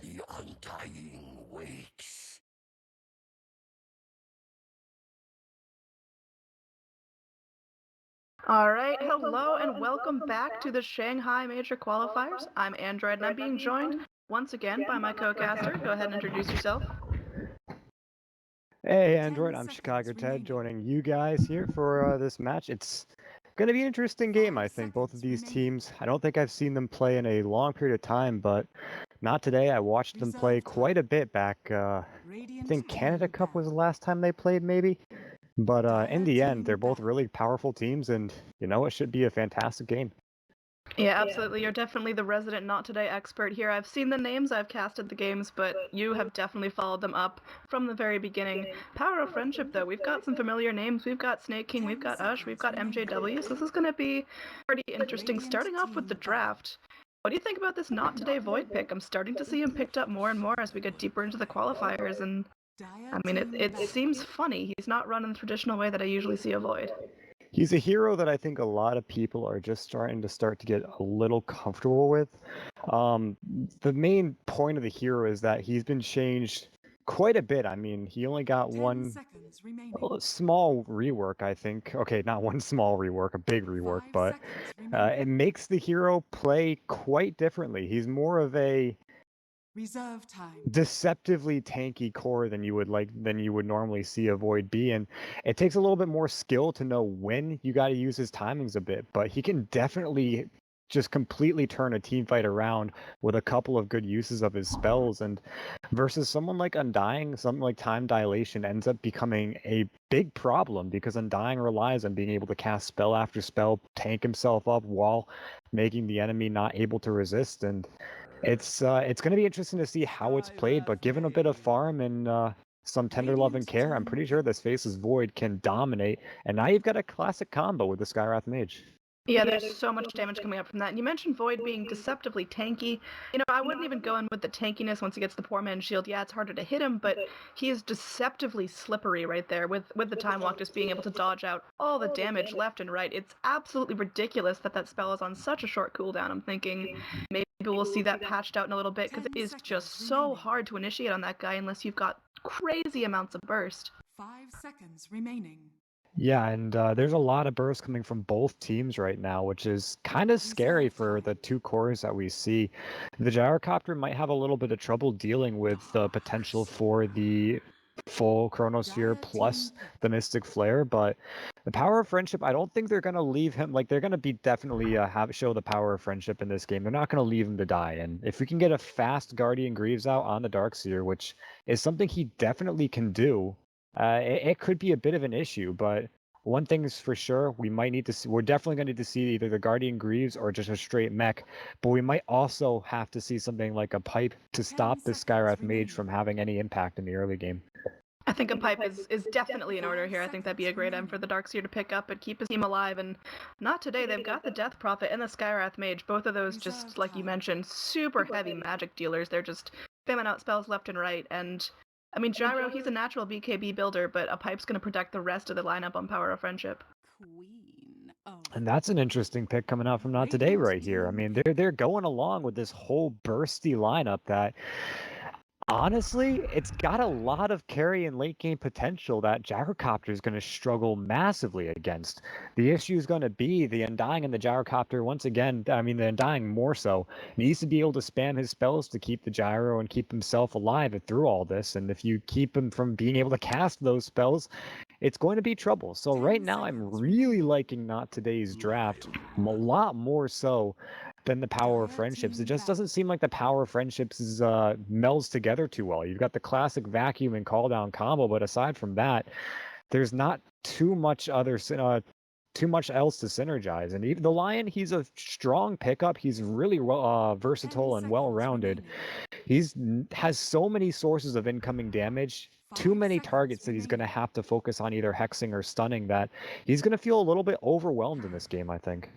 The undying waits. Alright, hello and welcome back to the Shanghai Major Qualifiers. I'm Android and I'm being joined once again by my co-caster. Go ahead and introduce yourself. Hey Android, I'm Chicago Ted joining you guys here for this match. It's going to be an interesting game, I think. Both of these teams, I don't think I've seen them play in a long period of time, but not today. I watched them play quite a bit back, I think Canada Cup was the last time they played, maybe. But in the end, they're both really powerful teams, and you know, it should be a fantastic game. Yeah, absolutely. You're definitely the resident Not Today expert here. I've seen the names, I've casted the games, but you have definitely followed them up from the very beginning. Power of Friendship, though, we've got some familiar names. We've got Snake King, we've got Ush, we've got MJW, so this is going to be pretty interesting. Starting off with the draft, what do you think about this Not Today Void pick? I'm starting to see him picked up more and more as we get deeper into the qualifiers, and I mean, it seems funny. He's not running the traditional way that I usually see a Void. He's a hero that I think a lot of people are just starting to get a little comfortable with. The main point of the hero is that he's been changed quite a bit. I mean, he only got one small rework, I think. Okay, not one small rework, a big rework, but it makes the hero play quite differently. He's more of a reserve time. Deceptively tanky core than you would normally see a Void be, and it takes a little bit more skill to know when you got to use his timings a bit, but he can definitely just completely turn a team fight around with a couple of good uses of his spells. And versus someone like Undying, something like Time Dilation ends up becoming a big problem because Undying relies on being able to cast spell after spell, tank himself up while making the enemy not able to resist. And it's going to be interesting to see how it's played, but given a bit of farm and some tender love and care, I'm pretty sure this Faceless Void can dominate. And now you've got a classic combo with the Skywrath Mage. Yeah, there's so much damage coming up from that. And you mentioned Void being deceptively tanky. You know, I wouldn't even go in with the tankiness once he gets the poor man's shield. Yeah, it's harder to hit him, but he is deceptively slippery right there with the Time Walk just being able to dodge out all the damage left and right. It's absolutely ridiculous that that spell is on such a short cooldown. I'm thinking maybe we'll see that patched out in a little bit because it is just so hard to initiate on that guy unless you've got crazy amounts of burst. 5 seconds remaining. Yeah, and there's a lot of bursts coming from both teams right now, which is kind of scary for the two cores that we see. The Gyrocopter might have a little bit of trouble dealing with the potential for the full Chronosphere plus the Mystic Flare, but the Power of Friendship, I don't think they're going to leave him. Like, they're going to be definitely show the Power of Friendship in this game. They're not going to leave him to die, and if we can get a fast Guardian Greaves out on the Darkseer, which is something he definitely can do, it could be a bit of an issue, but one thing is for sure, we might need to see, we're definitely going to need to see either the Guardian Greaves or just a straight mech, but we might also have to see something like a pipe to stop the Skywrath Mage from having any impact in the early game. I think a pipe is definitely in order here. I think that'd be a great item for the Darkseer to pick up and keep his team alive. And not today, they've got the Death Prophet and the Skywrath Mage. Both of those, just like you mentioned, super heavy magic dealers. They're just spamming out spells left and right. And I mean, Gyro, he's a natural BKB builder, but a pipe's going to protect the rest of the lineup on Power of Friendship. And that's an interesting pick coming out from Not Today right here. I mean, they're going along with this whole bursty lineup that, honestly, it's got a lot of carry and late game potential that Gyrocopter is going to struggle massively against. The issue is going to be the Undying and the Gyrocopter, once again, I mean, the Undying more so, needs to be able to spam his spells to keep the Gyro and keep himself alive through all this. And if you keep him from being able to cast those spells, it's going to be trouble. So right now, I'm really liking Not Today's draft a lot more so than the Power of Friendships. It just doesn't seem like the Power of Friendships is melds together too well. You've got the classic vacuum and call down combo, but aside from that, there's not too much else to synergize. And even the Lion, he's a strong pickup. He's really versatile and well-rounded. Has so many sources of incoming damage, too many targets that he's going to have to focus on either hexing or stunning, that he's going to feel a little bit overwhelmed in this game, I think.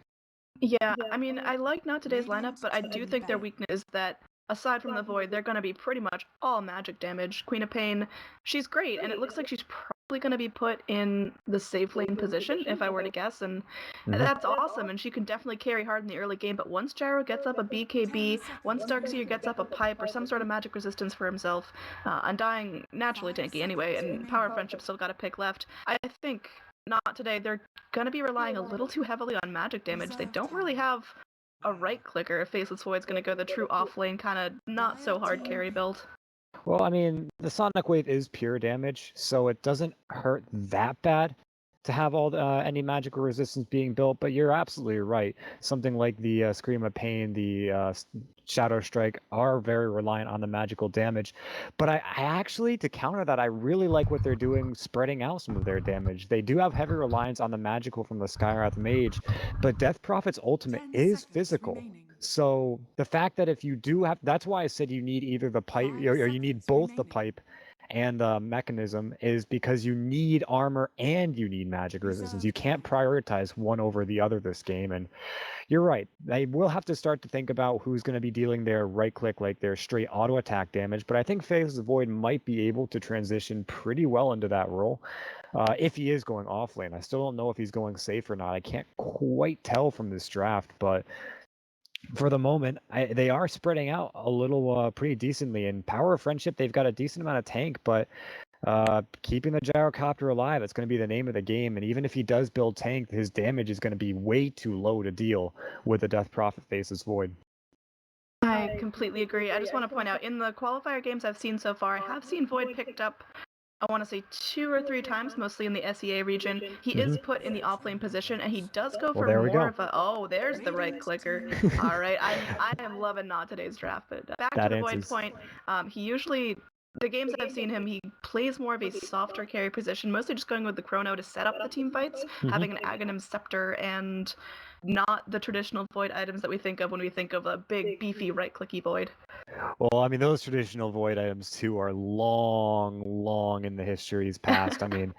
Yeah, I mean, I like Not Today's lineup, but I do think their weakness is that, aside from the Void, they're going to be pretty much all magic damage. Queen of Pain, she's great, and it looks like she's going to be put in the safe lane position, if I were to guess, and that's awesome, and she can definitely carry hard in the early game, but once Gyro gets up a BKB, once Darkseer gets up a pipe or some sort of magic resistance for himself, Undying naturally tanky anyway, and Power of Friendship still got a pick left. I think not today. They're going to be relying a little too heavily on magic damage. They don't really have a right clicker if Faceless Void's going to go the true off lane, kind of not so hard carry build. Well, I mean, the Sonic Wave is pure damage, so it doesn't hurt that bad to have all any magical resistance being built, but you're absolutely right. Something like the Scream of Pain, the Shadow Strike are very reliant on the magical damage. But I actually, to counter that, I really like what they're doing, spreading out some of their damage. They do have heavy reliance on the magical from the Skywrath Mage, but Death Prophet's ultimate is physical. Remaining. So the fact that if you do have, that's why I said you need either the pipe, or you need both the pipe and the mechanism, is because you need armor and you need magic resistance. You can't prioritize one over the other this game. And you're right, they will have to start to think about who's going to be dealing their right click, like their straight auto attack damage. But I think Faceless Void might be able to transition pretty well into that role. If he is going off lane. I still don't know if he's going safe or not. I can't quite tell from this draft, but for the moment, they are spreading out a little pretty decently. In Power of Friendship, they've got a decent amount of tank, but keeping the Gyrocopter alive, it's going to be the name of the game. And even if he does build tank, his damage is going to be way too low to deal with the Death Prophet Faceless Void. I completely agree. I just want to point out, in the qualifier games I've seen so far, I have seen Void picked up, I want to say 2 or 3 times, mostly in the SEA region. He is put in the offlane position, and he does go for more of a, oh, there's the right clicker. All right, I am loving not today's draft, but back to the Void point. He usually, the games I've seen him, he plays more of a softer carry position, mostly just going with the Chrono to set up the team fights, having an Aghanim Scepter, and not the traditional Void items that we think of when we think of a big, beefy, right-clicky Void. Well, I mean, those traditional Void items, too, are long in the histories past. I mean,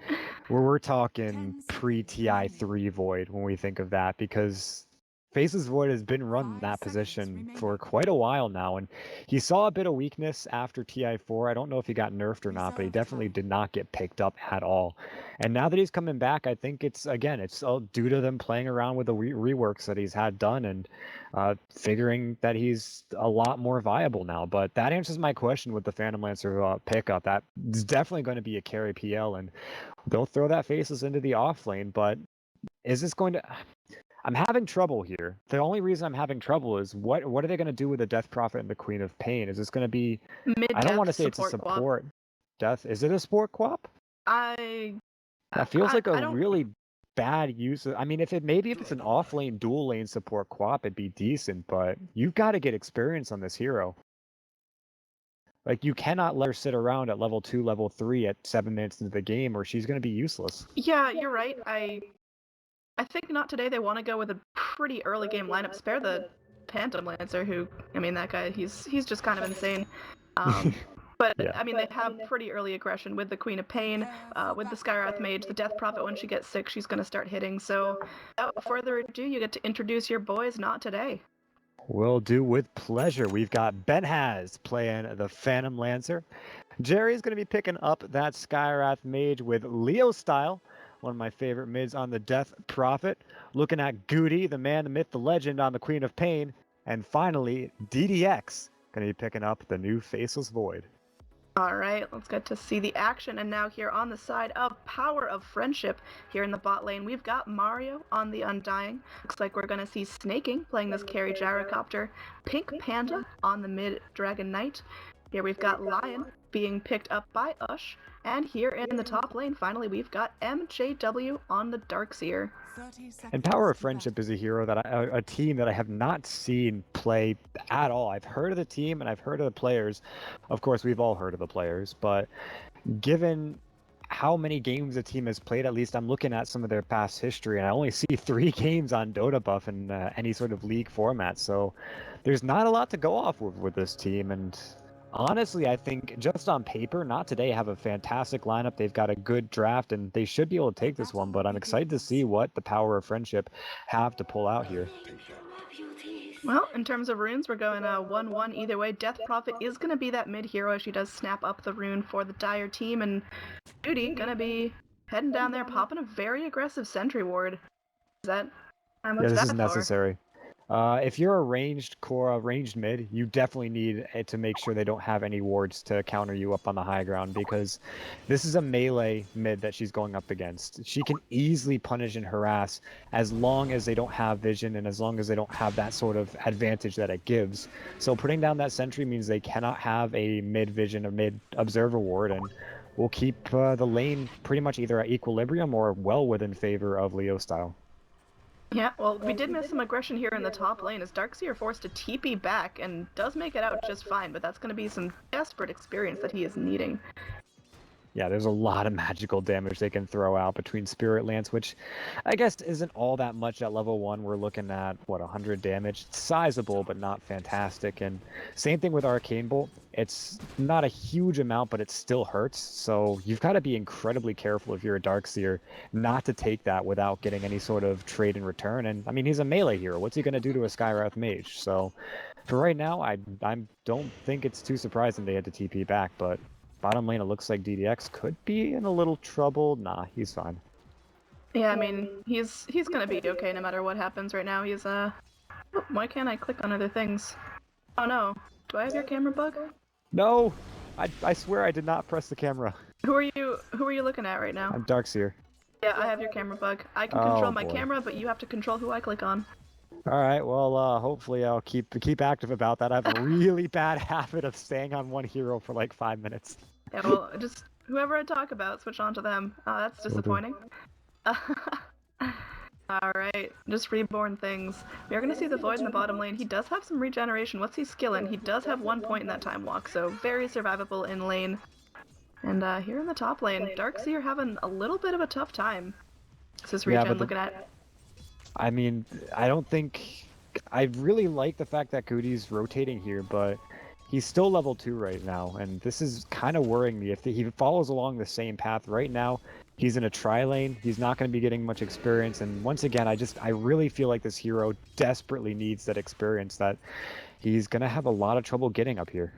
we're talking pre-TI3 Void when we think of that, because Faceless Void has been run in that position for quite a while now, and he saw a bit of weakness after TI4. I don't know if he got nerfed or not, but he definitely did not get picked up at all. And now that he's coming back, I think it's all due to them playing around with the reworks that he's had done and figuring that he's a lot more viable now. But that answers my question with the Phantom Lancer pickup. That is definitely going to be a carry PL, and they'll throw that Faceless into the off lane, but is this going to... I'm having trouble here. The only reason I'm having trouble is what are they going to do with the Death Prophet and the Queen of Pain? Is this going to be... I don't want to say it's a support. Death. Is it a support quap? That feels like a really bad use of... I mean, if it's an off lane, dual lane support quap, it'd be decent, but you've got to get experience on this hero. Like, you cannot let her sit around at level 2, level 3 at 7 minutes into the game, or she's going to be useless. Yeah, you're right. I think not today. They want to go with a pretty early game lineup. Spare the Phantom Lancer, who, I mean, that guy, he's just kind of insane. But, yeah. I mean, they have pretty early aggression with the Queen of Pain, with the Skywrath Mage, the Death Prophet. When she gets sick, she's going to start hitting. So, without further ado, you get to introduce your boys, not today. Will do with pleasure. We've got Benhaz playing the Phantom Lancer. Jerry's going to be picking up that Skywrath Mage with Leo Style, one of my favorite mids on the Death Prophet. Looking at Goody, the man, the myth, the legend on the Queen of Pain. And finally, DDX, going to be picking up the new Faceless Void. All right, let's get to see the action. And now here on the side of Power of Friendship, here in the bot lane, we've got Mario on the Undying. Looks like we're going to see Snaking playing this carry Gyrocopter. Pink Panda on the mid Dragon Knight. Here we've got Lion being picked up by Ush. And here in the top lane, finally, we've got MJW on the Darkseer. And Power of Friendship is a hero that a team that I have not seen play at all. I've heard of the team and I've heard of the players. Of course, we've all heard of the players, but given how many games the team has played, at least I'm looking at some of their past history, and I only see 3 games on Dota Buff in any sort of league format. So there's not a lot to go off with this team, and honestly, I think just on paper, not today, have a fantastic lineup. They've got a good draft, and they should be able to take this one, but I'm excited to see what the Power of Friendship have to pull out here. Well, in terms of runes, we're going 1-1 either way. Death Prophet is going to be that mid hero as she does snap up the rune for the Dire team, and Duty going to be heading down there, popping a very aggressive sentry ward. Is that how much Yeah, this that is for? necessary. If you're a ranged core, ranged mid, you definitely need to make sure they don't have any wards to counter you up on the high ground, because this is a melee mid that she's going up against. She can easily punish and harass as long as they don't have vision and as long as they don't have that sort of advantage that it gives. So putting down that sentry means they cannot have a mid vision or mid observer ward, and will keep the lane pretty much either at equilibrium or well within favor of Leo style. Yeah, well, we did miss some aggression here in the top lane as Darkseer forced to TP back and does make it out just fine, but that's going to be some desperate experience that he is needing. Yeah, there's a lot of magical damage they can throw out between Spirit Lance, which I guess isn't all that much at level 1. We're looking at, what, 100 damage? It's sizable, but not fantastic. And same thing with Arcane Bolt. It's not a huge amount, but it still hurts. So you've got to be incredibly careful if you're a Darkseer not to take that without getting any sort of trade in return. And, I mean, he's a melee hero. What's he going to do to a Skywrath Mage? So for right now, I don't think it's too surprising they had to TP back, but bottom lane, it looks like DDX could be in a little trouble. Nah, he's fine. Yeah, I mean, he's gonna be okay no matter what happens right now. He's oh, why can't I click on other things? Oh no, do I have your camera bug? No, I swear I did not press the camera. Who are you looking at right now? I'm Darkseer. Yeah, I have your camera bug. I can control my camera, but you have to control who I click on. All right, well, hopefully I'll keep active about that. I have a really bad habit of staying on one hero for like 5 minutes. Yeah, well, just whoever I talk about, switch on to them. Oh, that's disappointing. Alright, just reborn things. We are going to see the Void in the bottom lane. He does have some regeneration. What's he skilling? He does have 1 point in that time walk, so very survivable in lane. And here in the top lane, Darkseer having a little bit of a tough time. What's this regen looking at? I mean, I don't think... I really like the fact that Goody's rotating here, but he's still level 2 right now, and this is kind of worrying me. If he follows along the same path right now, he's in a tri-lane, he's not going to be getting much experience, and once again, I really feel like this hero desperately needs that experience that he's going to have a lot of trouble getting up here.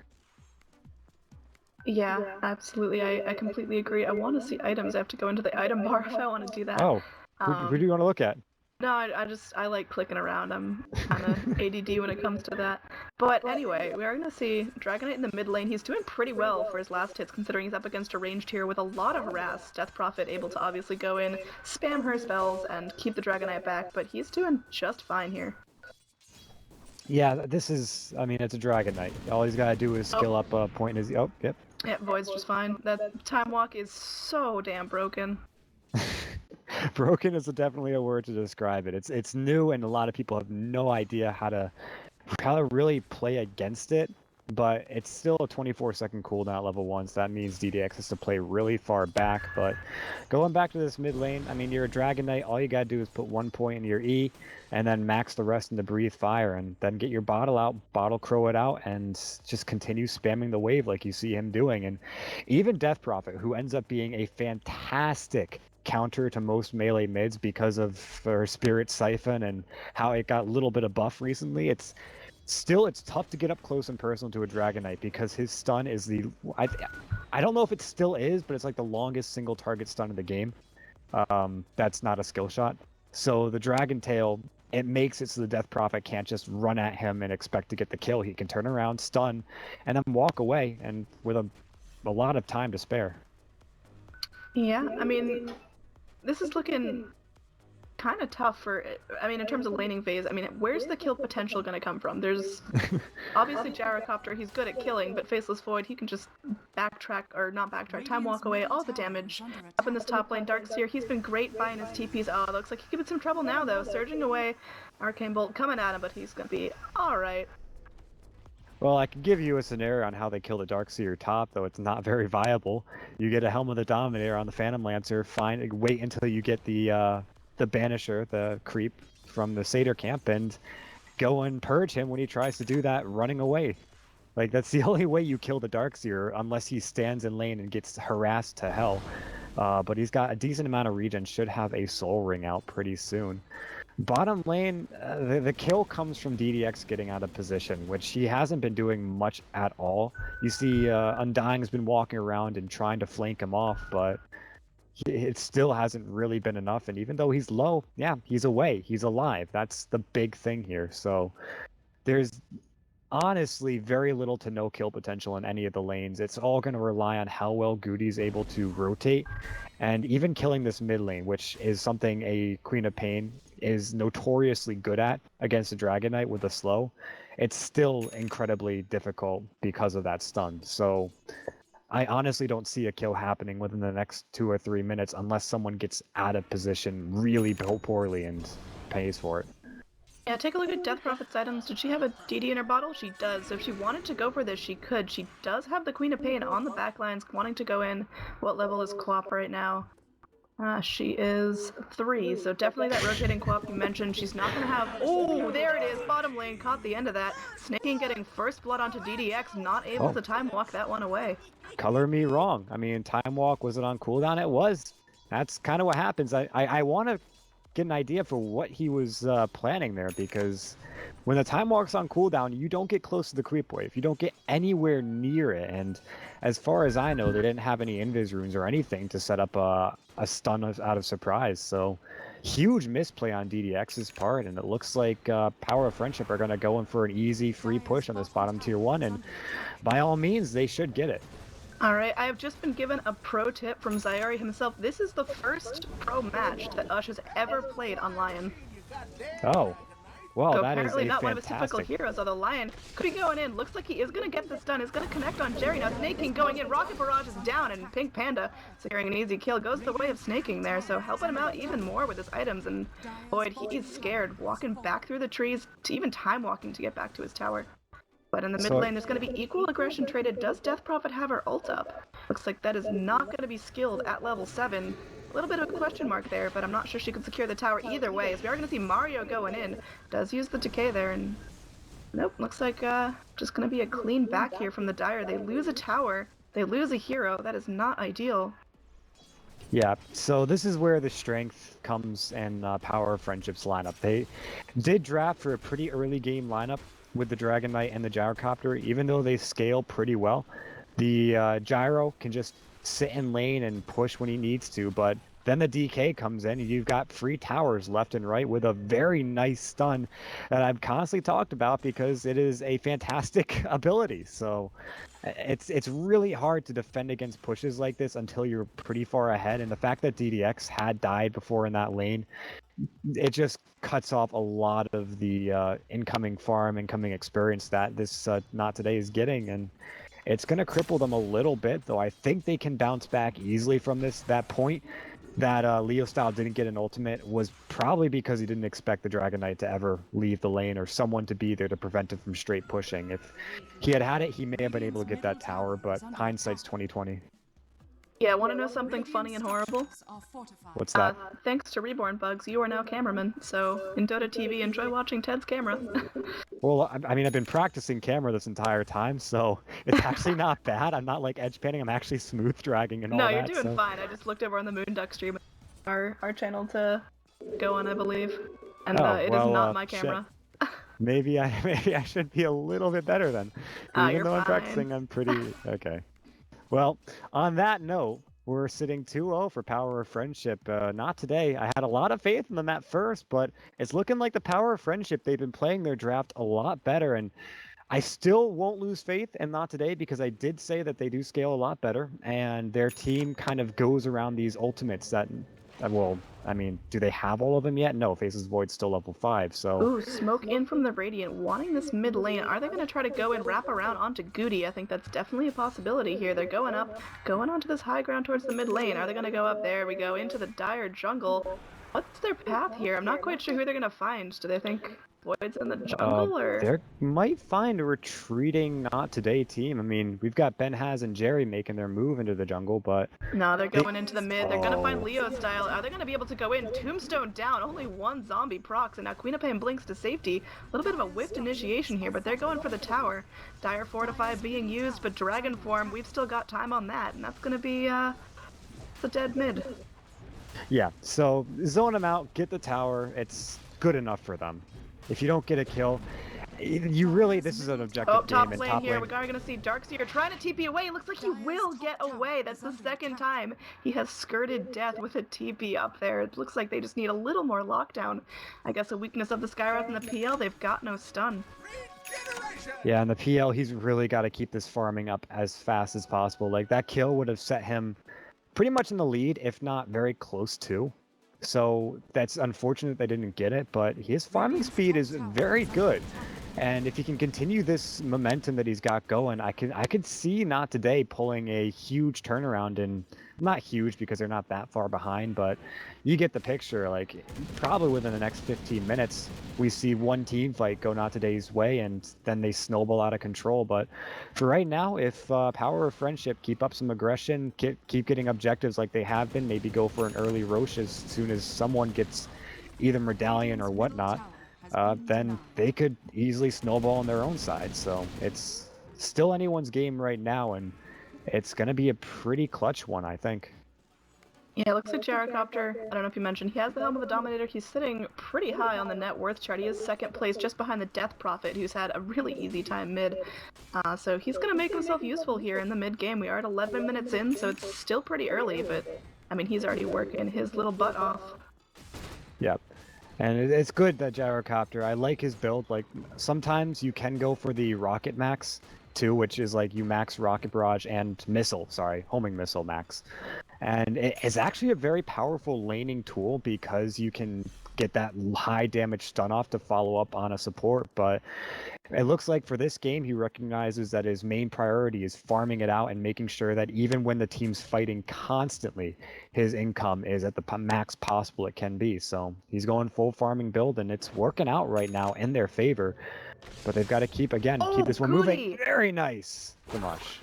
Yeah, absolutely. I completely agree. I want to see items. I have to go into the item bar if I want to do that. Oh, who do you want to look at? No, I like clicking around. I'm kind of ADD when it comes to that. But anyway, we are going to see Dragonite in the mid lane. He's doing pretty well for his last hits, considering he's up against a ranged hero with a lot of harass. Death Prophet able to obviously go in, spam her spells, and keep the Dragonite back, but he's doing just fine here. Yeah, this is, I mean, it's a Dragonite. All he's got to do is skill up a point in his... Oh, yep. Yeah, Void's just fine. That time walk is so damn broken. Broken is definitely a word to describe it. It's new, and a lot of people have no idea how to really play against it. But it's still a 24-second cooldown at level 1, so that means DDX has to play really far back. But going back to this mid lane, I mean, you're a Dragonite. All you gotta do is put 1 point into your E, and then max the rest into Breathe Fire, and then get your bottle out, bottle crow it out, and just continue spamming the wave like you see him doing. And even Death Prophet, who ends up being a fantastic counter to most melee mids because of her Spirit Siphon and how it got a little bit of buff recently, it's tough to get up close and personal to a Dragonite because his stun is I don't know if it still is, but it's like the longest single target stun in the game. That's not a skill shot. So the Dragon Tail, it makes it so the Death Prophet can't just run at him and expect to get the kill. He can turn around, stun, and then walk away, and with a lot of time to spare. Yeah, I mean, this is looking kind of tough for, I mean, in terms of laning phase. I mean, where's the kill potential going to come from? There's obviously Gyrocopter, he's good at killing, but Faceless Void, he can just backtrack, or not backtrack, time walk away, all the damage. Up in this top lane, Darkseer, he's been great buying his TPs. Oh, looks like he could be some trouble now, though. Surging away, Arcane Bolt coming at him, but he's going to be alright. Well, I can give you a scenario on how they kill the Darkseer top, though it's not very viable. You get a Helm of the Dominator on the Phantom Lancer, wait until you get the Banisher, the creep from the Satyr camp, and go and purge him when he tries to do that, running away. Like, that's the only way you kill the Darkseer, unless he stands in lane and gets harassed to hell. But he's got a decent amount of regen, should have a Soul Ring out pretty soon. Bottom lane, the kill comes from DDX getting out of position, which he hasn't been doing much at all. You see, Undying's been walking around and trying to flank him off, but it still hasn't really been enough. And even though he's low, yeah, he's away, he's alive. That's the big thing here. So there's honestly very little to no kill potential in any of the lanes. It's all going to rely on how well Goody's able to rotate. And even killing this mid lane, which is something a Queen of Pain is notoriously good at against a Dragon Knight with a slow, it's still incredibly difficult because of that stun. So I honestly don't see a kill happening within the next 2 or 3 minutes unless someone gets out of position really poorly and pays for it. Yeah, take a look at Death Prophet's items. Did she have a DD in her bottle? She does. So if she wanted to go for this, she could. She does have the Queen of Pain on the backlines, wanting to go in. What level is Quap right now? She is 3, so definitely that rotating Quap you mentioned. She's not going to have... Oh, there it is! Bottom lane caught the end of that. Snaking getting first blood onto DDX, not able to time walk that one away. Color me wrong. I mean, time walk, was it on cooldown? It was. That's kind of what happens. I want to get an idea for what he was planning there, because when the time walk's on cooldown, you don't get close to the creep wave. You don't get anywhere near it. And as far as I know, they didn't have any invis runes or anything to set up a stun out of surprise. So huge misplay on DDX's part, and it looks like Power of Friendship are going to go in for an easy free push on this bottom tier 1, and by all means, they should get it. Alright, I have just been given a pro tip from Zyari himself. This is the first pro match that Ush has ever played on Lion. Oh. Well, so that is apparently not fantastic. one of his typical heroes, although Lion could be going in. Looks like he is going to get this done. He's going to connect on Jerry. Now Snaking going in. Rocket Barrage is down, and Pink Panda securing an easy kill. Goes the way of Snaking there, so helping him out even more with his items. And Boyd, he's scared, walking back through the trees, to even time walking to get back to his tower. But in the mid lane, there's going to be equal aggression traded. Does Death Prophet have her ult up? Looks like that is not going to be skilled at level 7. A little bit of a question mark there, but I'm not sure she could secure the tower either way. As we are going to see Mario going in. Does use the decay there, and nope, looks like just going to be a clean back here from the Dire. They lose a tower. They lose a hero. That is not ideal. Yeah, so this is where the strength comes and Power of Friendship's lineup. They did draft for a pretty early game lineup with the Dragon Knight and the Gyrocopter, even though they scale pretty well. The Gyro can just sit in lane and push when he needs to, but then the DK comes in and you've got free towers left and right with a very nice stun that I've constantly talked about because it is a fantastic ability. So it's really hard to defend against pushes like this until you're pretty far ahead, and the fact that DDX had died before in that lane, it just cuts off a lot of the incoming farm, incoming experience that this Not Today is getting, and it's going to cripple them a little bit, though I think they can bounce back easily from that point that Leo Style didn't get an ultimate was probably because he didn't expect the Dragon Knight to ever leave the lane or someone to be there to prevent him from straight pushing. If he had it, he may have been able to get that tower, but hindsight's 20/20. Yeah, want to know something funny and horrible? What's that? Thanks to Reborn Bugs, you are now cameraman. So in Dota TV, enjoy watching Ted's camera. Well, I mean, I've been practicing camera this entire time, so it's actually not bad. I'm not like edge panning. I'm actually smooth dragging and all that. No, you're doing fine. I just looked over on the Moonduck stream, our channel to go on, I believe, and it is not my camera. Maybe I should be a little bit better then. Even though I'm practicing, I'm pretty okay. Well, on that note, we're sitting 2-0 for Power of Friendship. Not today. I had a lot of faith in them at first, but it's looking like the Power of Friendship, they've been playing their draft a lot better, and I still won't lose faith in Not Today because I did say that they do scale a lot better, and their team kind of goes around these ultimates that, well, I mean, do they have all of them yet? No, Faceless Void's still level 5, so... Ooh, smoke in from the Radiant, wanting this mid lane. Are they going to try to go and wrap around onto Goody? I think that's definitely a possibility here. They're going up, going onto this high ground towards the mid lane. Are they going to go up? There we go, into the Dire jungle. What's their path here? I'm not quite sure who they're going to find. Do they think Void's in the jungle, or...? They might find a retreating Not Today team. I mean, we've got Ben Haz and Jerry making their move into the jungle, but... No, they're going into the mid. They're going to find Leo Style. Are they going to be able to go in? Tombstone down. Only one zombie procs, and now Queen of Pain blinks to safety. A little bit of a whiffed initiation here, but they're going for the tower. Dire Fortify being used, but Dragon Form, we've still got time on that, and that's going to be the dead mid. Yeah, so zone them out, get the tower. It's good enough for them. If you don't get a kill, you really, this is an objective top game, and lane top here. lane. We're going to see Darkseer trying to TP away. Looks like he will get away. That's the second time he has skirted death with a TP up there. It looks like they just need a little more lockdown. I guess a weakness of the Skywrath and the PL, they've got no stun. Yeah, and the PL, he's really got to keep this farming up as fast as possible. Like, that kill would have set him pretty much in the lead, if not very close to. So that's unfortunate they didn't get it, but his farming speed is very good. And if he can continue this momentum that he's got going, I could see Not Today pulling a huge turnaround, and not huge because they're not that far behind, but you get the picture. Like, probably within the next 15 minutes, we see one team fight go Not Today's way, and then they snowball out of control. But for right now, if Power of Friendship keep up some aggression, keep getting objectives like they have been, maybe go for an early Roche as soon as someone gets either Medallion or whatnot, then they could easily snowball on their own side. So it's still anyone's game right now, and it's going to be a pretty clutch one, I think. Yeah, it looks like Gyrocopter, I don't know if you mentioned, he has the Helm of the Dominator. He's sitting pretty high on the net worth chart. He is second place just behind the Death Prophet, who's had a really easy time mid. So he's going to make himself useful here in the mid game. We are at 11 minutes in, so it's still pretty early, but I mean, he's already working his little butt off. Yep. And it's good that Gyrocopter, I like his build. Like, sometimes you can go for the Rocket Max too, which is like you max Rocket Barrage and Homing Missile max. And it's actually a very powerful laning tool because you can get that high damage stun off to follow up on a support. But it looks like for this game, he recognizes that his main priority is farming it out and making sure that even when the team's fighting constantly, his income is at the max possible it can be. So he's going full farming build, and it's working out right now in their favor. But they've got to keep this one moving. Very nice, Dimash.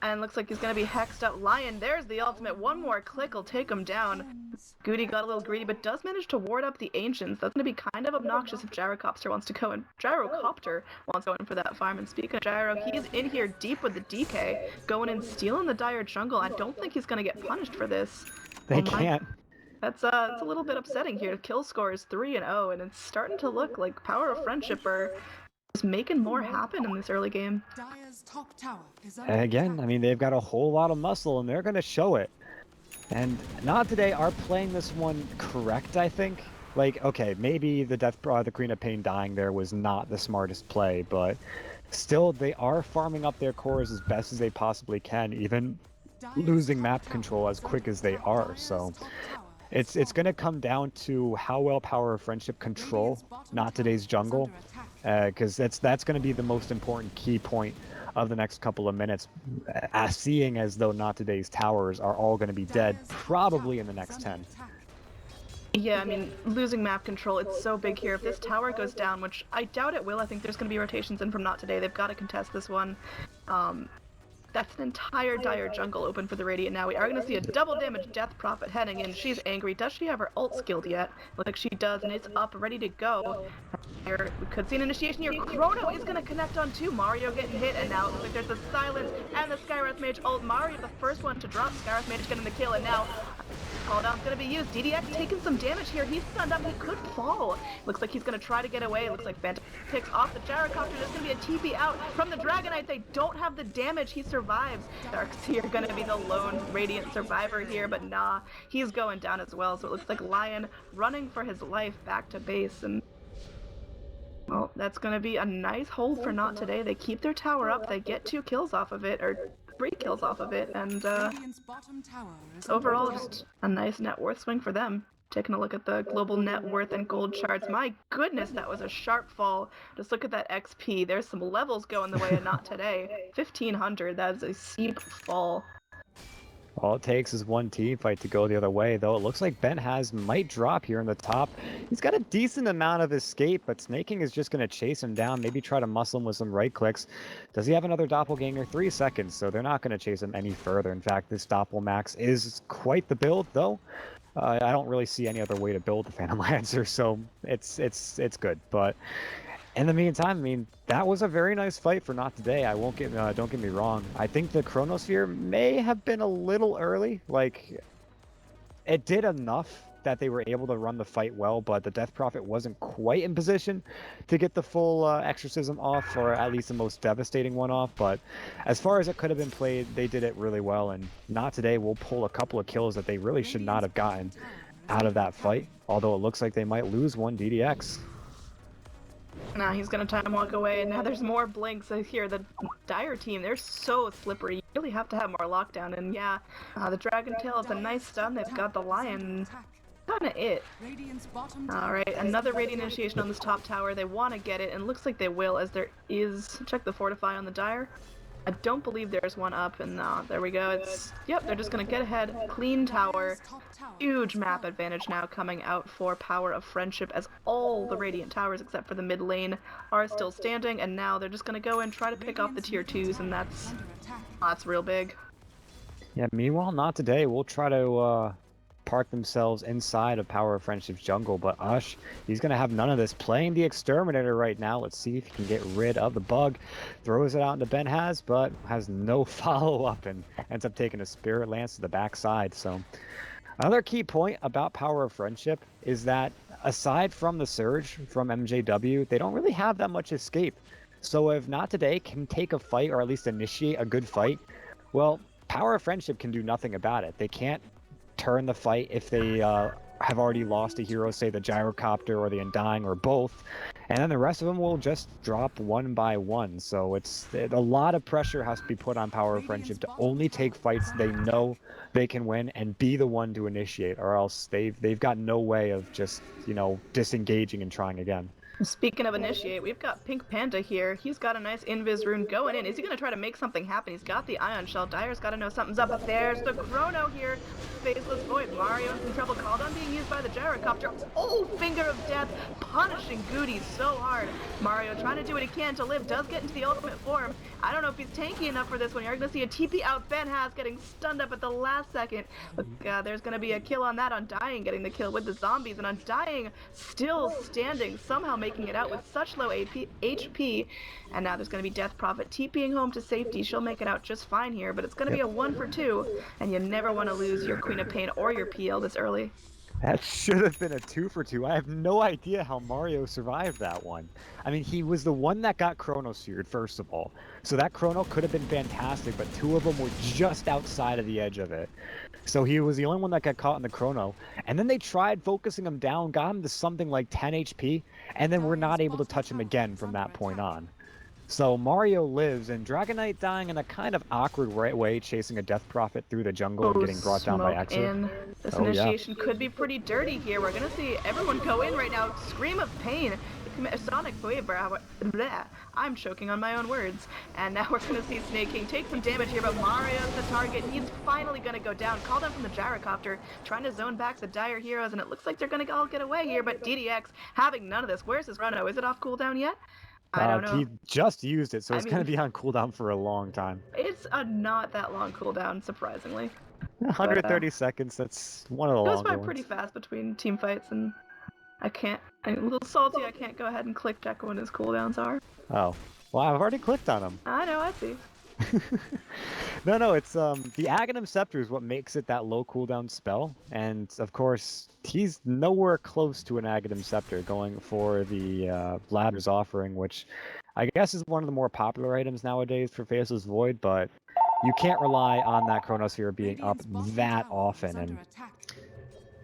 And looks like he's going to be hexed up. Lion, there's the ultimate. One more click will take him down. Goody got a little greedy, but does manage to ward up the Ancients. That's going to be kind of obnoxious if Gyrocopter wants to go in. Gyrocopter wants to go in for that farm. And speaking of Gyro, he's in here deep with the DK, going and stealing the Dire jungle. I don't think he's going to get punished for this. They can't. That's it's a little bit upsetting here. Kill score is 3-0, and it's starting to look like Power of Friendship are just making more happen in this early game. And again, I mean, they've got a whole lot of muscle, and they're going to show it. And Not Today are playing this one correct, I think. Like, okay, maybe the Queen of Pain dying there was not the smartest play, but still, they are farming up their cores as best as they possibly can, even losing map control as quick as they are. So it's going to come down to how well Power of Friendship control Not Today's jungle, because that's going to be the most important key point of the next couple of minutes, seeing as though Not Today's towers are all going to be dead probably in the next 10. Yeah, I mean, losing map control, it's so big here. If this tower goes down, which I doubt it will, I think there's going to be rotations in from Not Today. They've got to contest this one. That's an entire Dire jungle open for the Radiant now. We are going to see a double damage Death Prophet heading in. She's angry. Does she have her ult skilled yet? Looks like she does, and it's up, ready to go. Here, we could see an initiation here. Chrono is going to connect on two. Mario getting hit, and now it looks like there's the silence and the Skywrath Mage ult. Mario the first one to drop. Skywrath Mage getting the kill, and now call down's going to be used. DDX taking some damage here. He's stunned up. He could fall. Looks like he's going to try to get away. Looks like Phantom picks off the Gyrocopter. There's going to be a TP out from the Dragonite. They don't have the damage. He survives. Darkseer going to be the lone Radiant survivor here, but nah, he's going down as well. So it looks like Lion running for his life back to base, and well, that's going to be a nice hold for Not Today. They keep their tower up. They get 2 kills off of it, or 3 kills off of it, and overall just a nice net worth swing for them. Taking a look at the global net worth and gold charts. My goodness, that was a sharp fall. Just look at that XP. There's some levels going the way of Not Today. 1,500, that is a steep fall. All it takes is one team fight to go the other way, though it looks like Ben might drop here in the top. He's got a decent amount of escape, but Snaking is just going to chase him down, maybe try to muscle him with some right clicks. Does he have another Doppelganger? 3 seconds, so they're not going to chase him any further. In fact, this Doppelmax is quite the build, though. I don't really see any other way to build the Phantom Lancer, so it's good. But in the meantime, I mean, that was a very nice fight for Not Today. Don't get me wrong. I think the Chronosphere may have been a little early. Like, it did enough that they were able to run the fight well, but the Death Prophet wasn't quite in position to get the full exorcism off, or at least the most devastating one off. But as far as it could have been played, they did it really well, and Not Today will pull a couple of kills that they really should not have gotten out of that fight, although it looks like they might lose one DDX. Now he's gonna time walk away, and now there's more blinks here. The Dire team, they're so slippery. You really have to have more lockdown, and yeah, the Dragon Tail is a nice stun. They've got the Lion. Kinda it. Alright, another Radiant Initiation on this top tower. They want to get it, and looks like they will, as there is... Check the Fortify on the Dire. I don't believe there's one up, and there we go. It's... Yep, they're just gonna get ahead. Clean tower. Huge map advantage now coming out for Power of Friendship, as all the Radiant towers except for the mid lane are still standing, and now they're just gonna go and try to pick off the tier 2s, and that's real big. Yeah, meanwhile, Not Today. We'll try to park themselves inside of Power of Friendship's jungle, but Ush, he's going to have none of this. Playing the Exterminator right now. Let's see if he can get rid of the bug. Throws it out into Benhaz, but has no follow-up and ends up taking a Spirit Lance to the backside. So another key point about Power of Friendship is that aside from the Surge from MJW, they don't really have that much escape. So if Not Today can take a fight, or at least initiate a good fight, well, Power of Friendship can do nothing about it. They can't turn the fight if they have already lost a hero, say the Gyrocopter or the Undying or both, and then the rest of them will just drop one by one. So it's a lot of pressure has to be put on Power of Friendship to only take fights they know they can win and be the one to initiate, or else they've got no way of just, you know, disengaging and trying again. Speaking of initiate, we've got Pink Panda here. He's got a nice Invis rune going in. Is he going to try to make something happen? He's got the Ion Shell. Dire's got to know something's up. But there's the Chrono here. Faceless Void. Mario in some trouble. Called on being used by the Gyrocopter. Oh, Finger of Death. Punishing Goody so hard. Mario trying to do what he can to live. Does get into the ultimate form. I don't know if he's tanky enough for this one. You're going to see a TP out. Benhaz getting stunned up at the last second. But there's going to be a kill on that. Undying getting the kill with the zombies. And Undying still standing. Somehow making it out with such low HP, and now there's going to be Death Prophet TPing home to safety. She'll make it out just fine here, but it's going to be a 1 for 2, and you never want to lose your Queen of Pain or your PL this early. That should have been a 2 for 2. I have no idea how Mario survived that one. I mean, he was the one that got Chrono Sphered, first of all. So that Chrono could have been fantastic, but 2 of them were just outside of the edge of it. So he was the only one that got caught in the Chrono. And then they tried focusing him down, got him to something like 10 HP, and then were not able to touch him again from that point on. So Mario lives, and Dragon Knight dying in a kind of awkward way, chasing a Death Prophet through the jungle and getting brought down by Exo. This initiation could be pretty dirty here. We're going to see everyone go in right now. Scream of pain. Sonic bleh. I'm choking on my own words. And now we're going to see Snake King take some damage here, but Mario's the target. He's finally going to go down. Called down from the Gyrocopter, trying to zone back the Dire heroes, and it looks like they're going to all get away here, but DDX having none of this. Where's his Chrono? Is it off cooldown yet? I don't know. He just used it, so it's going to be on cooldown for a long time. It's a not that long cooldown, surprisingly. 130 seconds, that's one of the longer ones. It goes by pretty fast between team fights, and I'm a little salty I can't go ahead and click check when his cooldowns are. Oh. Well, I've already clicked on them. I know, I see. No, it's the Aghanim Scepter is what makes it that low cooldown spell, and of course he's nowhere close to an Aghanim Scepter, going for the Ladder's Offering, which I guess is one of the more popular items nowadays for Faceless Void, but you can't rely on that Chronosphere being up that often. And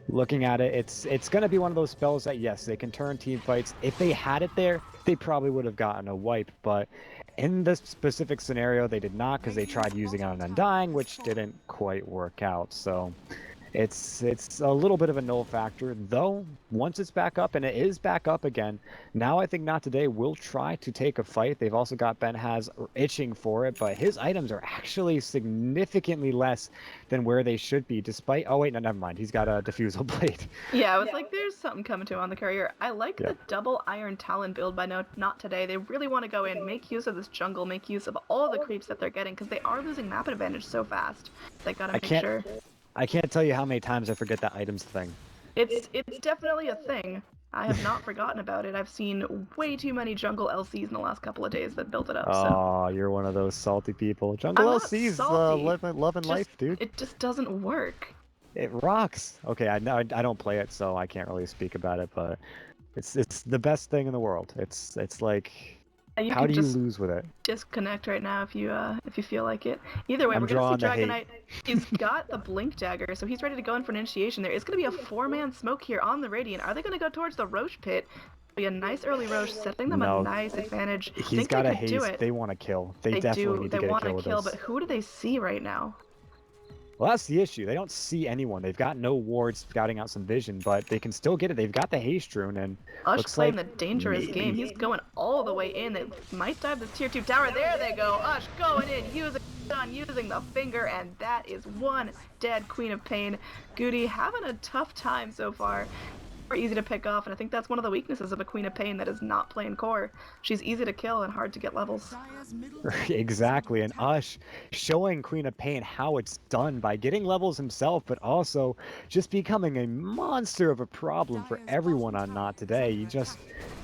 looking at it, it's going to be one of those spells that, yes, they can turn team fights. If they had it there, they probably would have gotten a wipe, but in this specific scenario, they did not, because they tried using it on Undying, which didn't quite work out. So it's a little bit of a null factor, though. Once it's back up, and it is back up again, now I think Not Today will try to take a fight. They've also got Benhaz itching for it, but his items are actually significantly less than where they should be, despite... Oh, wait, no, never mind. He's got a Diffusal Blade. Yeah, I was like, there's something coming to him on the courier. I like the double Iron Talon build by Not Today. They really want to go in, make use of this jungle, make use of all the creeps that they're getting, because they are losing map advantage so fast. They gotta make sure. I can't tell you how many times I forget that items thing. It's definitely a thing. I have not forgotten about it. I've seen way too many jungle LCs in the last couple of days that built it up. Oh, you're one of those salty people. Jungle LCs, love and life, dude. It just doesn't work. It rocks. Okay, I know I don't play it, so I can't really speak about it, but it's the best thing in the world. It's like, You how can do you just lose with it? disconnect right now if you feel like it. Either way, I'm we're gonna see drawing the hate. Dragonite. He's got the blink dagger, so he's ready to go in for an initiation. There is gonna be a 4-man smoke here on the Radiant. Are they gonna go towards the Roche pit? Be a nice early Roche, setting them a No, nice advantage. he's Think got they a could do haste. it. They want to kill. They They definitely do. need They to get a want kill to with kill, this. but who do they see right now? Well, that's the issue. They don't see anyone. They've got no wards scouting out some vision, but they can still get it. They've got the haste rune, and Ush looks playing like the dangerous game. He's going all the way in. They might dive this tier 2 tower. There they go. Ush going in, using the finger, and that is one dead Queen of Pain. Goody having a tough time so far. Super easy to pick off, and I think that's one of the weaknesses of a Queen of Pain that is not playing core. She's easy to kill and hard to get levels. exactly. And Ush showing Queen of Pain how it's done by getting levels himself, but also just becoming a monster of a problem for everyone on Not Today.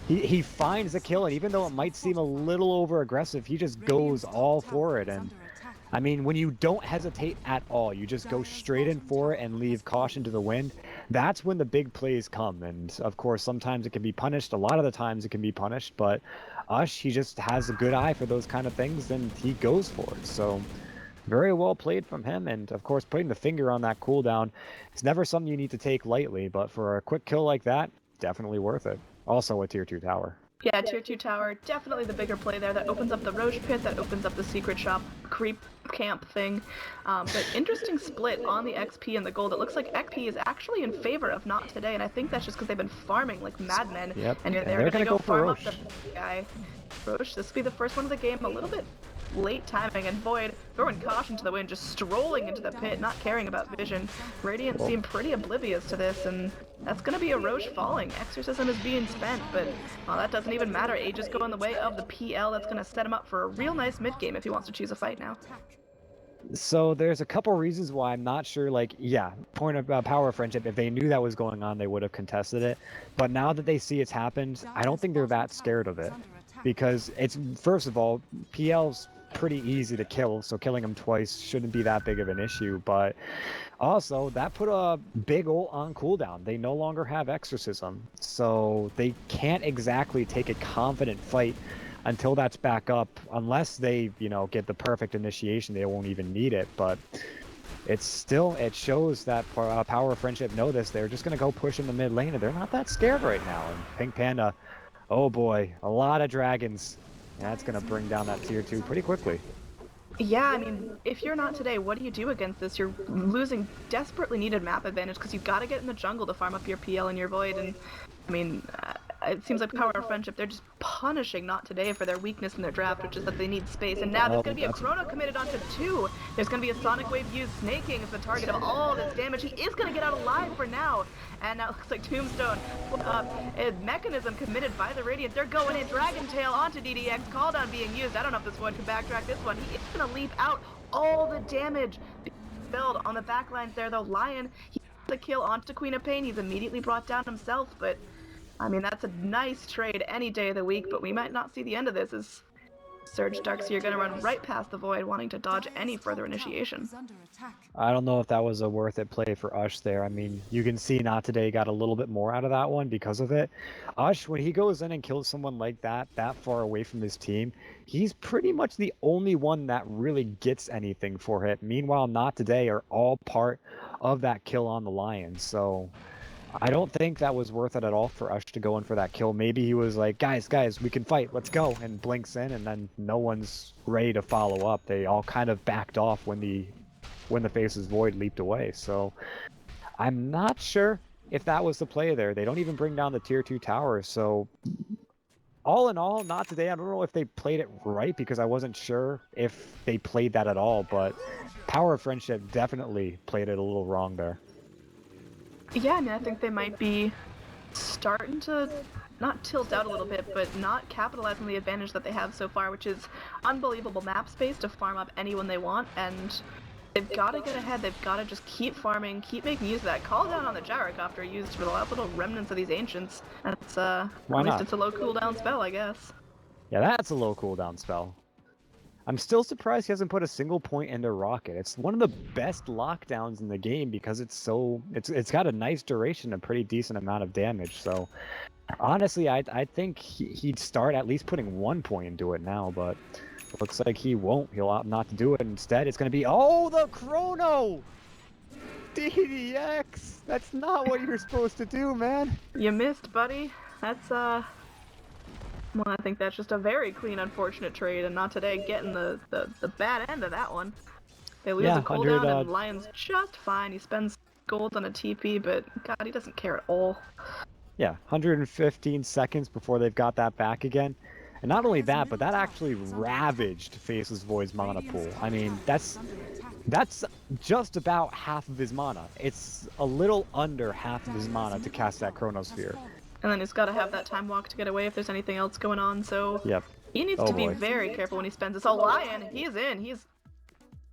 He finds the kill, and even though it might seem a little over aggressive, he just goes all for it. And I mean, when you don't hesitate at all, you just go straight in for it and leave caution to the wind, that's when the big plays come. And of course, sometimes it can be punished. A lot of the times it can be punished, but Ush, he just has a good eye for those kind of things, and he goes for it. So very well played from him. And of course, putting the finger on that cooldown, it's never something you need to take lightly, but for a quick kill like that, definitely worth it. Also a tier 2 tower. Yeah, tier 2 tower, definitely the bigger play there. That opens up the Roche pit, that opens up the secret shop creep camp thing. But interesting split on the XP and the gold. It looks like XP is actually in favor of Not Today, and I think that's just because they've been farming like madmen. Yep, And they're gonna go farm up the guy. Roche, this will be the first one of the game, a little bit late timing, and Void throwing caution to the wind, just strolling into the pit, not caring about vision. Radiant seem pretty oblivious to this, and that's gonna be a Roche falling. Exorcism is being spent, but that doesn't even matter. Aegis go in the way of the PL. That's gonna set him up for a real nice mid game if he wants to choose a fight now. So there's a couple reasons why I'm not sure, like, yeah, point of power of friendship, if they knew that was going on, they would have contested it. But now that they see it's happened, I don't think they're that scared of it. Because it's, first of all, PL's pretty easy to kill, so killing him twice shouldn't be that big of an issue. But also, that put a big ult on cooldown. They no longer have Exorcism, so they can't exactly take a confident fight until that's back up, unless they, get the perfect initiation. They won't even need it. But it's still, it shows that Power of Friendship know this. They're just going to go push in the mid lane, and they're not that scared right now. And Pink Panda, oh boy, a lot of dragons. That's going to bring down that tier 2 pretty quickly. Yeah, I mean, if you're Not Today, what do you do against this? You're losing desperately needed map advantage because you've got to get in the jungle to farm up your PL and your Void. And I mean, it seems like Power of Friendship, they're just punishing Not Today for their weakness in their draft, which is that they need space. And now there's going to be a Chrono committed onto 2. There's going to be a Sonic Wave used. Snaking is the target of all this damage. He is going to get out alive for now. And now it looks like Tombstone. A Mechanism committed by the Radiant. They're going in. Dragon Tail onto DDX. Cooldown being used. I don't know if this one can backtrack this one. He is going to leap out. All the damage build on the backlines there, though. Lion, he gets the kill onto Queen of Pain. He's immediately brought down himself, but I mean, that's a nice trade any day of the week, but we might not see the end of this as Surge Darkseer going to run right past the Void, wanting to dodge any further initiation. I don't know if that was a worth it play for Ush there. I mean, you can see Not Today got a little bit more out of that one because of it. Ush, when he goes in and kills someone like that far away from his team, he's pretty much the only one that really gets anything for it. Meanwhile, Not Today are all part of that kill on the Lion, so I don't think that was worth it at all for Ush to go in for that kill. Maybe he was like, guys, we can fight, let's go, and blinks in, and then no one's ready to follow up. They all kind of backed off when the Faceless Void leaped away. So I'm not sure if that was the play there. They don't even bring down the tier 2 tower. So all in all, Not Today. I don't know if they played it right, because I wasn't sure if they played that at all, but Power of Friendship definitely played it a little wrong there. Yeah, I mean, I think they might be starting to not tilt out a little bit, but not capitalize on the advantage that they have so far, which is unbelievable map space to farm up anyone they want, and they've got to get ahead. They've got to just keep farming, keep making use of that. Call down on the Gyrocopter used for the last little remnants of these Ancients. That's, at least it's a low cooldown spell, I guess. Yeah, that's a low cooldown spell. I'm still surprised he hasn't put a single point into Rocket. It's one of the best lockdowns in the game because it's got a nice duration, a pretty decent amount of damage. So honestly, I think he'd start at least putting 1 point into it now, but looks like he won't. He'll opt not to do it. Instead, it's going to be, oh, the Chrono! DDX! That's not what you're supposed to do, man. You missed, buddy. That's, well, I think that's just a very clean, unfortunate trade, and not today getting the bad end of that one. They lose a cooldown, and Lion's just fine. He spends gold on a TP, but God, he doesn't care at all. Yeah, 115 seconds before they've got that back again. And not only that, but that actually ravaged Faceless Void's mana pool. I mean, that's just about half of his mana. It's a little under half of his mana to cast that Chronosphere. And then he's got to have that time walk to get away if there's anything else going on, so yep. He needs to be very careful when he spends this. Oh, Lion, he's in.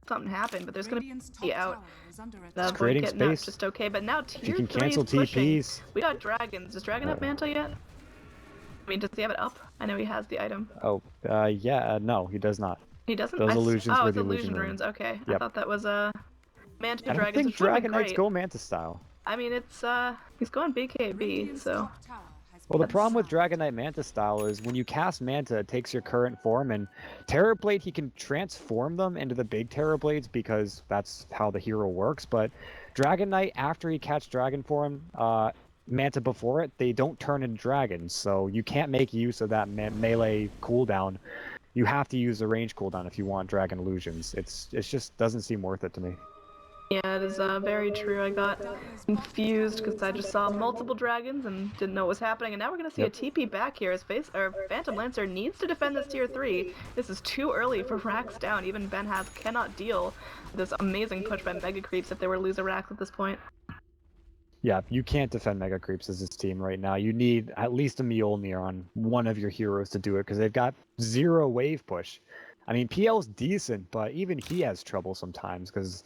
Something happened, but there's going to be out. It's creating space. Just okay, but now tier 3 you can cancel is pushing. TPs. We got dragons. Does Dragon have Mantle yet? I mean, does he have it up? I know he has the item. Oh, yeah, no, he does not. He doesn't? Those illusions were it's the illusion runes. Okay, yep. I thought that was Manta I don't Dragons. think Dragon Knights go Manta style. I mean, it's he's going BKB, so. Well, the problem with Dragon Knight Manta style is when you cast Manta, it takes your current form, and Terrorblade, he can transform them into the big Terrorblades because that's how the hero works, but Dragon Knight, after he catches Dragon form, Manta before it, they don't turn into dragons, so you can't make use of that melee cooldown. You have to use the range cooldown if you want Dragon Illusions. It just doesn't seem worth it to me. Yeah, it is very true. I got confused because I just saw multiple dragons and didn't know what was happening, and now we're going to see a TP back here as Phantom Lancer needs to defend this tier 3. This is too early for Rax down. Even Ben Haz cannot deal with this amazing push by Mega Creeps if they were to lose a Rax at this point. Yeah, you can't defend Mega Creeps as this team right now. You need at least a Mjolnir on one of your heroes to do it because they've got 0 wave push. I mean, PL's decent, but even he has trouble sometimes because,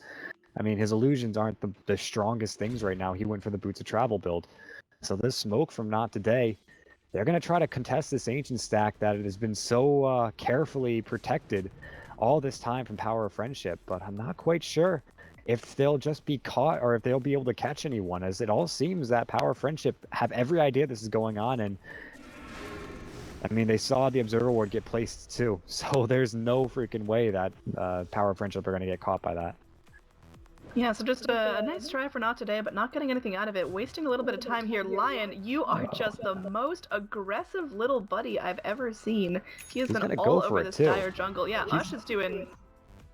I mean, his illusions aren't the strongest things right now. He went for the Boots of Travel build. So this smoke from Not Today, they're going to try to contest this Ancient stack that it has been so carefully protected all this time from Power of Friendship, but I'm not quite sure if they'll just be caught or if they'll be able to catch anyone, as it all seems that Power of Friendship have every idea this is going on, and I mean, they saw the Observer Ward get placed too, so there's no freaking way that Power of Friendship are going to get caught by that. Yeah, so just a nice try for Not Today, but not getting anything out of it. Wasting a little bit of time here. Lion, you are just the most aggressive little buddy I've ever seen. He has been all over this dire jungle. Yeah, Hush is doing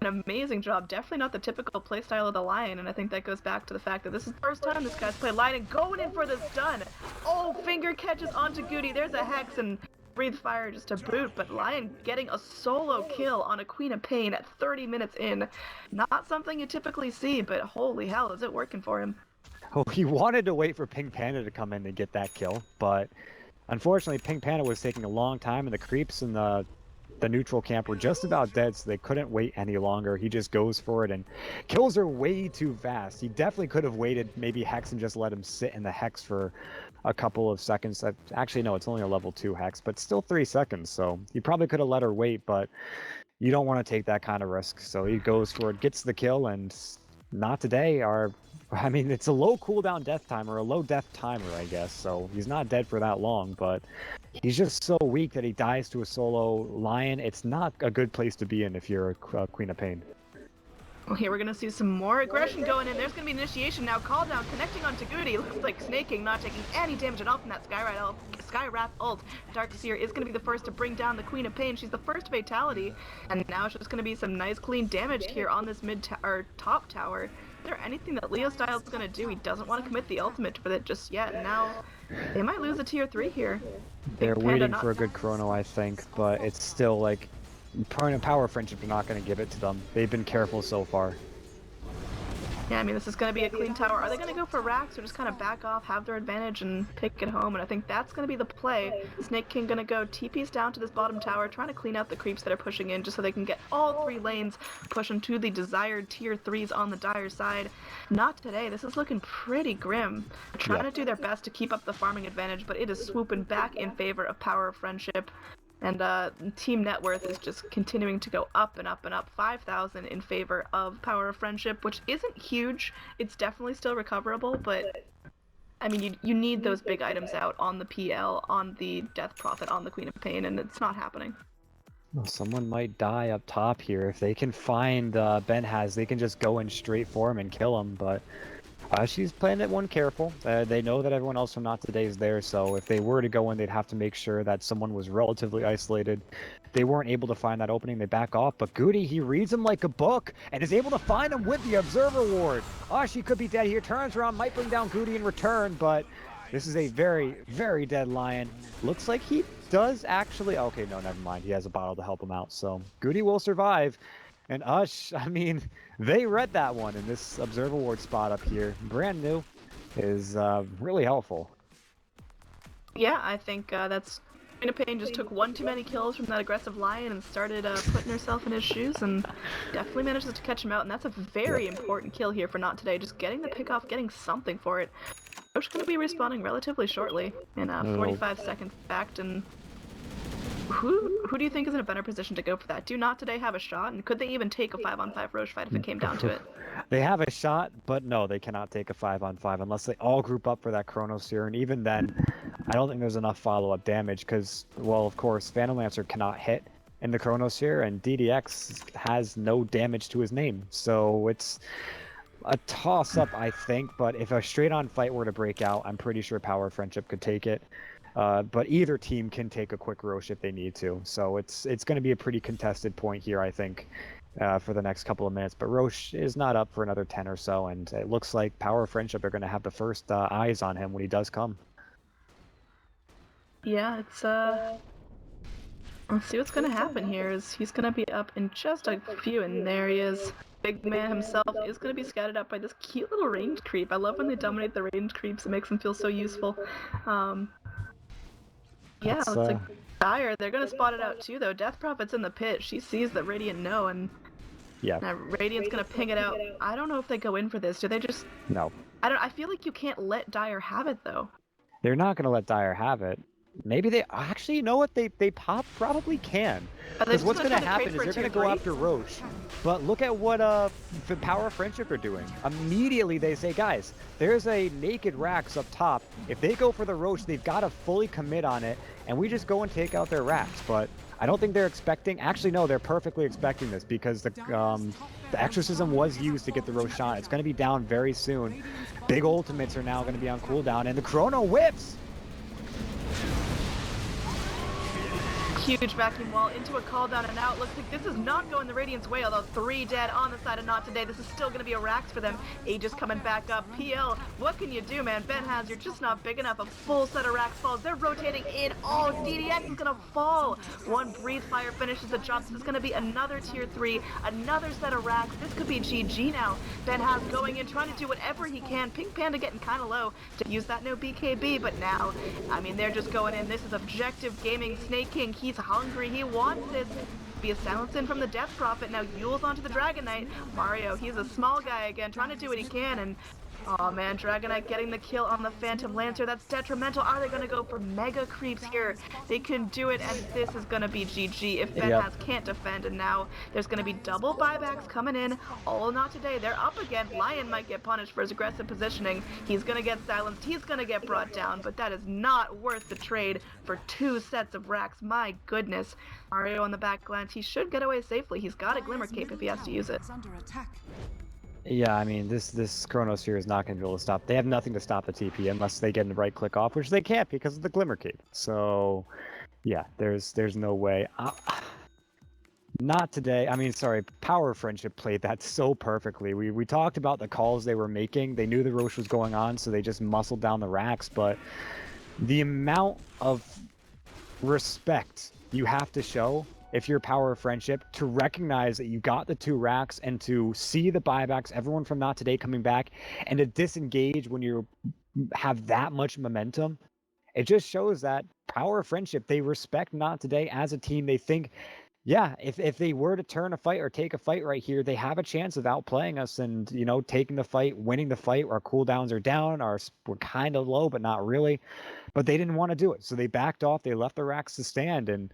an amazing job. Definitely not the typical playstyle of the Lion, and I think that goes back to the fact that this is the first time this guy's played Lion and going in for the stun. Oh, finger catches onto Goody. There's a Hex and Breathe Fire just to boot, but Lion getting a solo kill on a Queen of Pain at 30 minutes in. Not something you typically see, but holy hell, is it working for him. Oh, he wanted to wait for Pink Panda to come in and get that kill, but unfortunately Pink Panda was taking a long time, and the creeps in the neutral camp were just about dead, so they couldn't wait any longer. He just goes for it, and kills are way too fast. He definitely could have waited, maybe Hex, and just let him sit in the Hex for a couple of seconds. Actually, no, it's only a level 2 Hex, but still 3 seconds, so he probably could have let her wait, but you don't want to take that kind of risk. So he goes for it, gets the kill, and Not Today I mean, it's a low cooldown death timer, a low death timer, I guess, so he's not dead for that long, but he's just so weak that he dies to a solo Lion. It's not a good place to be in if you're a Queen of Pain. Well, here we're going to see some more aggression going in. There's going to be an initiation now. Call down, connecting onto Goody. Looks like Snake King not taking any damage at all from that Skywrath ult. Darkseer is going to be the first to bring down the Queen of Pain. She's the first fatality. And now it's just going to be some nice clean damage here on this top tower. Is there anything that Leo Styles is going to do? He doesn't want to commit the ultimate with it just yet. Now they might lose a tier 3 here. They're waiting for a good chrono, I think, but it's still like Power of Friendship are not going to give it to them. They've been careful so far. Yeah, I mean, this is going to be a clean tower. Are they going to go for Rax or just kind of back off, have their advantage, and take it home? And I think that's going to be the play. Snake King going to go TPs down to this bottom tower, trying to clean out the creeps that are pushing in just so they can get all 3 lanes, push them to the desired tier 3s on the dire side. Not Today. This is looking pretty grim. They're trying to do their best to keep up the farming advantage, but it is swooping back in favor of Power of Friendship. And team net worth is just continuing to go up and up and up. 5,000 in favor of Power of Friendship, which isn't huge. It's definitely still recoverable, but I mean, you need those big items out on the PL, on the Death Prophet, on the Queen of Pain, and it's not happening. Well, someone might die up top here. If they can find Ben Has, they can just go in straight for him and kill him, but she's playing that one careful. They know that everyone else from Not Today is there, so if they were to go in, they'd have to make sure that someone was relatively isolated. They weren't able to find that opening, they back off, but Goody, he reads him like a book and is able to find him with the Observer Ward. She could be dead here, turns around, might bring down Goody in return, but this is a very, very dead Lion. Looks like he does actually... Okay, no, never mind. He has a bottle to help him out, so Goody will survive. And Ush, I mean, they read that one in this Observer Ward spot up here. Brand new is really helpful. Yeah, I think that's... Queen of Pain just took one too many kills from that aggressive Lion and started putting herself in his shoes and definitely manages to catch him out. And that's a very important kill here for Not Today. Just getting the pick off, getting something for it. Roche going to be respawning relatively shortly in 45 seconds backed. And who do you think is in a better position to go for that? Do Not Today have a shot? And could they even take a 5-on-5 Roche fight if it came down to it? They have a shot, but no, they cannot take a 5-on-5 unless they all group up for that Chronosphere. And even then, I don't think there's enough follow-up damage because, well, of course, Phantom Lancer cannot hit in the Chronosphere, and DDX has no damage to his name. So it's a toss-up, I think, but if a straight-on fight were to break out, I'm pretty sure Power of Friendship could take it. But either team can take a quick Roche if they need to. So it's going to be a pretty contested point here, I think, for the next couple of minutes. But Roche is not up for another 10 or so, and it looks like Power of Friendship are going to have the first eyes on him when he does come. Yeah, it's let's see what's gonna happen here. He's gonna be up in just a few, and there he is. Big man himself is gonna be scattered up by this cute little range creep. I love when they dominate the range creeps. It makes them feel so useful. Yeah, looks like Dire. They're gonna spot it out too, though. Death Prophet's in the pit. She sees that Radiant know, and yeah, Radiant's gonna ping it out. I don't know if they go in for this. Do they just? No. I feel like you can't let Dire have it though. They're not gonna let Dire have it. Maybe they actually, you know what, they probably can. Because what's going to happen is they're going to go after Roche. But look at what the Power of Friendship are doing. Immediately they say, guys, there's a naked Rax up top. If they go for the Roche, they've got to fully commit on it, and we just go and take out their Rax. But I don't think they're expecting... Actually, no, they're perfectly expecting this because the Exorcism was used to get the Roche on. It's going to be down very soon. Big ultimates are now going to be on cooldown, and the Chrono whips! Huge vacuum wall into a call down and out. Looks like this is not going the Radiant's way, although 3 dead on the side of Not Today. This is still going to be a Rax for them. Aegis coming back up. PL, what can you do, man? Ben Has, you're just not big enough. A full set of Rax falls. They're rotating in. Oh, DDX is going to fall. One Breathe Fire finishes the job. This is going to be another tier 3, another set of Rax. This could be GG now. Ben Has going in, trying to do whatever he can. Pink Panda getting kind of low to use that no BKB, but now, I mean, they're just going in. This is Objective Gaming. Snake King, he's hungry, he wants this. Be a silence in from the Death Prophet. Now Yule's onto the Dragon Knight. Mario, he's a small guy again, trying to do what he can, and oh man, Dragon Knight getting the kill on the Phantom Lancer. That's detrimental. Are they gonna go for mega creeps here? They can do it, and this is gonna be GG if Ben Has can't defend. And now there's gonna be double buybacks coming in. All Not Today. They're up again. Lion might get punished for his aggressive positioning. He's gonna get silenced. He's gonna get brought down, but that is not worth the trade for 2 sets of Rax. My goodness. Mario on the back glance. He should get away safely. He's got a Glimmer Cape if he has to use it. Yeah, I mean, this Chronosphere is not going to be able to stop. They have nothing to stop the TP unless they get the right click off, which they can't because of the Glimmer Cape. So, yeah, there's no way. Not today. I mean, sorry, Power of Friendship played that so perfectly. We talked about the calls they were making. They knew the Roche was going on, so they just muscled down the Rax. But the amount of respect you have to show if you're Power of Friendship to recognize that you got the 2 Rax and to see the buybacks, everyone from Not Today coming back, and to disengage when you have that much momentum, it just shows that Power of Friendship, they respect Not Today as a team. They think, yeah, if they were to turn a fight or take a fight right here, they have a chance of outplaying us and, you know, taking the fight, winning the fight. Our cooldowns are down, we're kind of low, but not really. But they didn't want to do it, so they backed off. They left the Rax to stand, and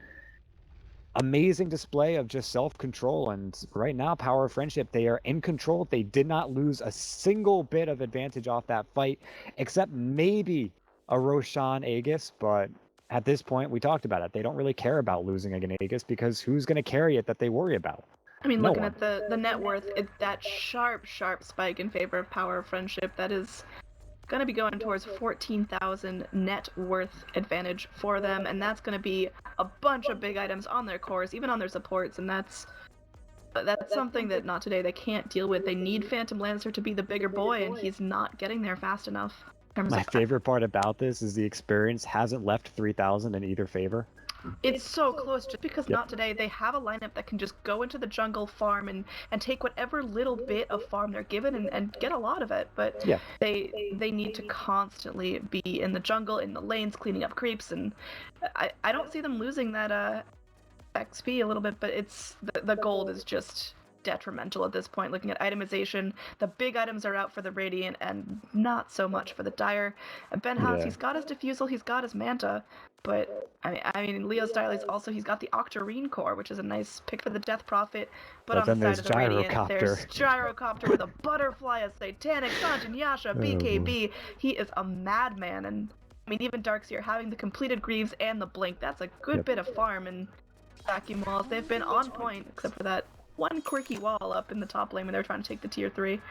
amazing display of just self-control, and right now Power of Friendship, they are in control. They did not lose a single bit of advantage off that fight, except maybe a Roshan Aegis, but at this point, we talked about it, they don't really care about losing an Aegis because who's going to carry it that they worry about? I mean, No looking one. at the net worth, that sharp spike in favor of Power of Friendship, that is going to be going towards 14,000 net worth advantage for them, and that's going to be a bunch of big items on their cores, even on their supports, and that's something that not today they can't deal with. They need Phantom Lancer to be the bigger boy, and he's not getting there fast enough. My favorite part about this is the experience hasn't left 3,000 in either favor. It's so close, just because not today they have a lineup that can just go into the jungle, farm, and take whatever little bit of farm they're given and get a lot of it. But yeah, they need to constantly be in the jungle, in the lanes, cleaning up creeps, and I don't see them losing that XP a little bit, but it's the gold is just detrimental at this point. Looking at itemization, the big items are out for the Radiant and not so much for the Dire. Ben House, he's got his Diffusal, he's got his Manta, but I mean Leo Styles also, he's got the Octarine core, which is a nice pick for the Death Prophet, but on the side of the Radiant, there's Gyrocopter with a butterfly, a Satanic, Sanjin, Yasha, BKB. He is a madman, and I mean even Darkseer having the completed Greaves and the Blink, that's a good bit of farm, and vacuum walls, they've been on point, except for that one quirky wall up in the top lane when they're trying to take the tier 3.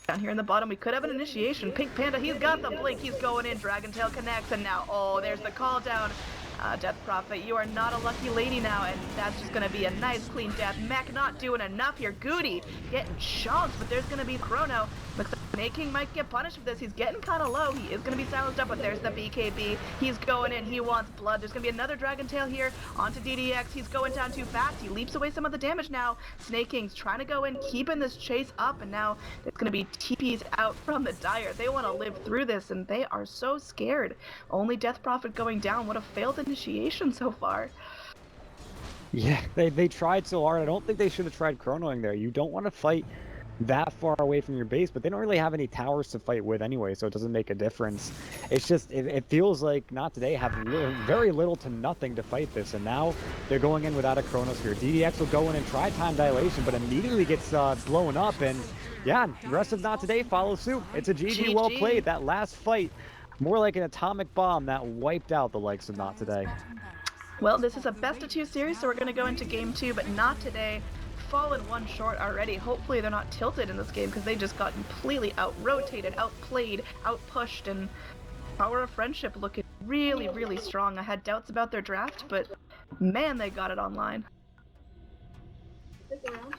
Down here in the bottom, we could have an initiation. Pink Panda, he's got the blink, he's going in. Dragon Tail connects, and now, oh, there's the call down. Death Prophet, you are not a lucky lady now, and that's just going to be a nice clean death. Mech not doing enough here. Goody getting shonked, but there's going to be Chrono. Looks like Snake King might get punished for this. He's getting kind of low. He is going to be silenced up, but there's the BKB. He's going in. He wants blood. There's going to be another Dragon Tail here onto DDX. He's going down too fast. He leaps away some of the damage now. Snake King's trying to go in, keeping this chase up, and now it's going to be TPs out from the Dire. They want to live through this, and they are so scared. Only Death Prophet going down. What a failed initiation so far. Yeah, they tried so hard. I don't think they should have tried chronoing there. You don't want to fight that far away from your base, but they don't really have any towers to fight with anyway, so it doesn't make a difference. It's just, it feels like Not Today have very little to nothing to fight this, and now they're going in without a Chronosphere. DDX will go in and try time dilation, but immediately gets blown up, and yeah, the rest of Not Today follows suit. It's a GG, well played. That last fight, more like an atomic bomb that wiped out the likes of Not Today. Well, this is a best of 2 series, so we're going to go into game 2, but Not Today fallen one short already. Hopefully they're not tilted in this game, because they just got completely out-rotated, outplayed, out-pushed, and Power of Friendship looking really, really strong. I had doubts about their draft, but man, they got it online. Stick around.